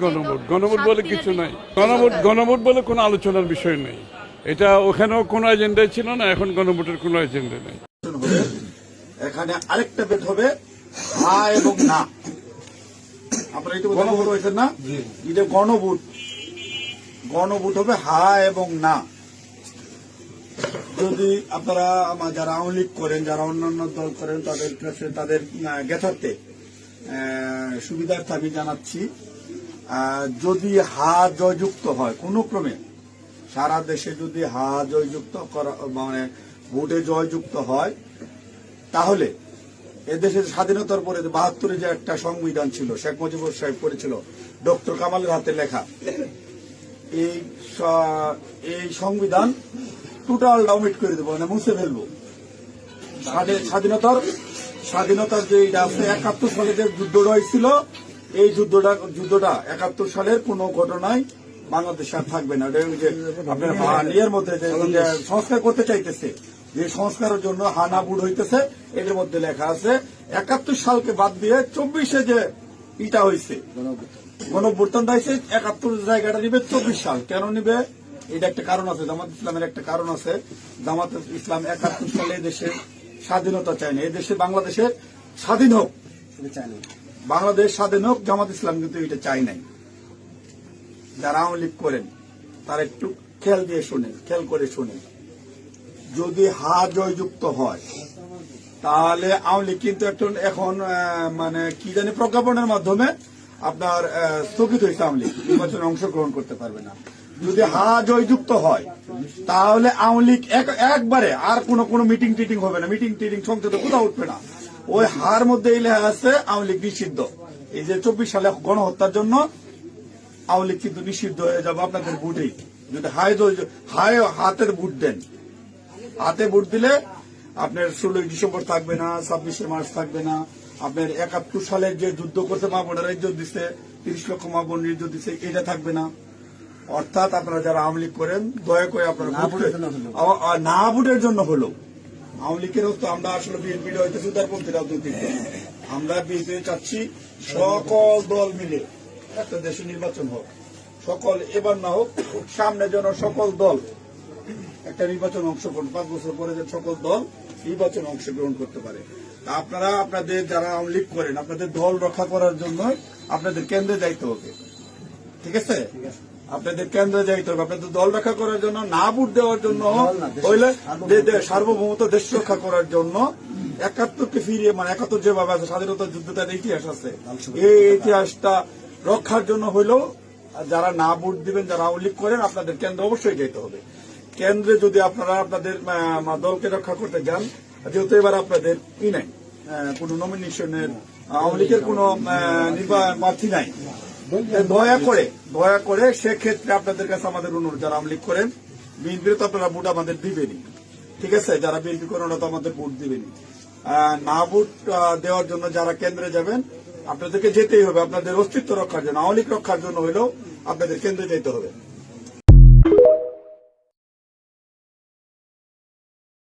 গণভোট গণভোট বলে কিছু নাই। গণভোট বলে কোনো আলোচনার বিষয় নেই। এটা ওখানেও কোনো এজেন্ডাই ছিল না, এখন গণভোটের কোনো এজেন্ডা নেই। এখানে আরেকটা বেট হবে হা এবং না। আপনারা এটা গণভোট হয়েছেন না, এটা গণভোট। গণভোট হবে হা এবং না। যদি আপনারা যারা আওয়ামী লীগ করেন, যারা অন্যান্য দল করেন, তাদের কাছে তাদের জ্ঞাতার্থে সুবিধার্থে আমি জানাচ্ছি, যদি হা জয়যুক্ত হয় কোনো ক্রমে, সারা দেশে যদি হা জয়যুক্ত করা মানে ভোটে জয়যুক্ত হয়, তাহলে এদেশের স্বাধীনতার পরে ৭২ যে একটা সংবিধান ছিল, শেখ মুজিবুর সাহেব করেছিল, ডক্টর কামালের হাতে লেখা, এই সংবিধান টোটাল ডাউমিট করে দেবো, মানে মুছে ফেলবো। স্বাধীনতার যে এটা আছে ৭১ সালে যে যুদ্ধটা হয়েছিল, এই যুদ্ধটা ৭১ সালের কোন ঘটনায় বাংলাদেশে আর থাকবে না। আপনার ইয়ের মধ্যে যে সংস্কার করতে চাইতেছে, যে সংস্কারের জন্য হানা বুট হইতেছে, এর মধ্যে লেখা আছে ৭১ সালকে বাদ দিয়ে ২৪-এ যে ইটা হয়েছে, গণঅভ্যুত্থানটা হয়েছে, ৭১ জায়গাটা নিবে ২৪ সাল। কেন নিবে? এটা একটা কারণ আছে, জামাত ইসলামের একটা কারণ আছে। জামাত ইসলাম ৭১ সালে দেশে স্বাধীনতা চায় না, এদেশে বাংলাদেশের স্বাধীন হোক, বাংলাদেশ স্বাধীন হোক, জামাত ইসলাম কিন্তু এটা চাই নাই। যারা আওয়ামী লীগ করেন তারা একটু খেয়াল করে শোনেন। যদি হা জয়যুক্ত হয়, তাহলে আওয়ামী লীগ কিন্তু এখন মানে কি জানি প্রজ্ঞাপনের মাধ্যমে আপনার স্থগিত হয়েছে, আওয়ামী লীগ নির্বাচনে অংশগ্রহণ করতে পারবে না। যদি হা জয়যুক্ত হয়, তাহলে আওয়ামী লীগ একবারে আর কোনো মিটিং টিটিং হবে না, মিটিং টিটিং সংসদে কোথাও উঠবে না। ওই হার মধ্যে এই লেখা আছে আওয়ামী লীগ নিষিদ্ধ। এই যে ২৪ সালে গণহত্যার জন্য আওয়ামী লীগ কিন্তু নিষিদ্ধ হয়ে যাবে আপনাদের ভোটেই। যদি হাতের ভোট দেন, হাতে ভোট দিলে আপনার ১৬ ডিসেম্বর থাকবে না, ২৬শে মার্চ থাকবে না, আপনার ৭১ সালের যে যুদ্ধ করতে মা বোনেরা ইজ্জত দিচ্ছে, ৩০ লক্ষ মা বোনের ইজ্জত দিচ্ছে, এটা থাকবে না। অর্থাৎ আপনারা যারা আওয়ামী লীগ করেন, দয়া করে আপনারা না ভোটের জন্য হলো আওয়ামী লীগের তো আমরা আসলে বিএনপির হইতেছি উদারপন্থী রাজনৈতিক দল। আমরা বিএনপি চাচ্ছি সকল দল মিলে একটা দেশে নির্বাচন হোক, সকল এবার না হোক, সামনে যেন সকল দল একটা নির্বাচন অংশগ্রহণ, ৫ বছর পরে যে সকল দল নির্বাচন অংশগ্রহণ করতে পারে। আপনারা আপনাদের যারা আওয়ামী লীগ করেন, আপনাদের দল রক্ষা করার জন্য আপনাদের কেন্দ্রে যাইতে হবে, ঠিক আছে? আপনাদের কেন্দ্রে যাইতে হবে, আপনাদের দল রক্ষা করার জন্য, না ভোট দেওয়ার জন্য, হইলে সার্বভৌমত্ব দেশ রক্ষা করার জন্য ৭১কে ফিরিয়ে, মানে ৭১ যেভাবে আছে স্বাধীনতা যুদ্ধটার ইতিহাস আছে, এই ইতিহাসটা রক্ষার জন্য হইলেও যারা না ভোট দিবেন, যারা আওয়ামী লীগ করেন, আপনাদের কেন্দ্রে অবশ্যই যেতে হবে। কেন্দ্রে যদি আপনারা আপনাদের দলকে রক্ষা করতে যান, যেহেতু এবার আপনাদের নাই কোন নমিনেশনের, আওয়ামী লীগের কোন প্রার্থী নাই, দয়া করে সেক্ষেত্রে আপনাদের কাছে আমাদের অনুরোধ, যারা আওয়ামী লীগ করেন, বিএনপির তো আপনারা ভোট আমাদের দিবেনি, ঠিক আছে? যারা বিএনপি করেন ওরা তো আমাদের ভোট দিবেনি। না ভোট দেওয়ার জন্য যারা কেন্দ্রে যাবেন, আপনাদেরকে যেতেই হবে, আপনাদের অস্তিত্ব রক্ষার জন্য, আওয়ামী লীগ রক্ষার জন্য হলেও আপনাদের কেন্দ্রে যেতে হবে।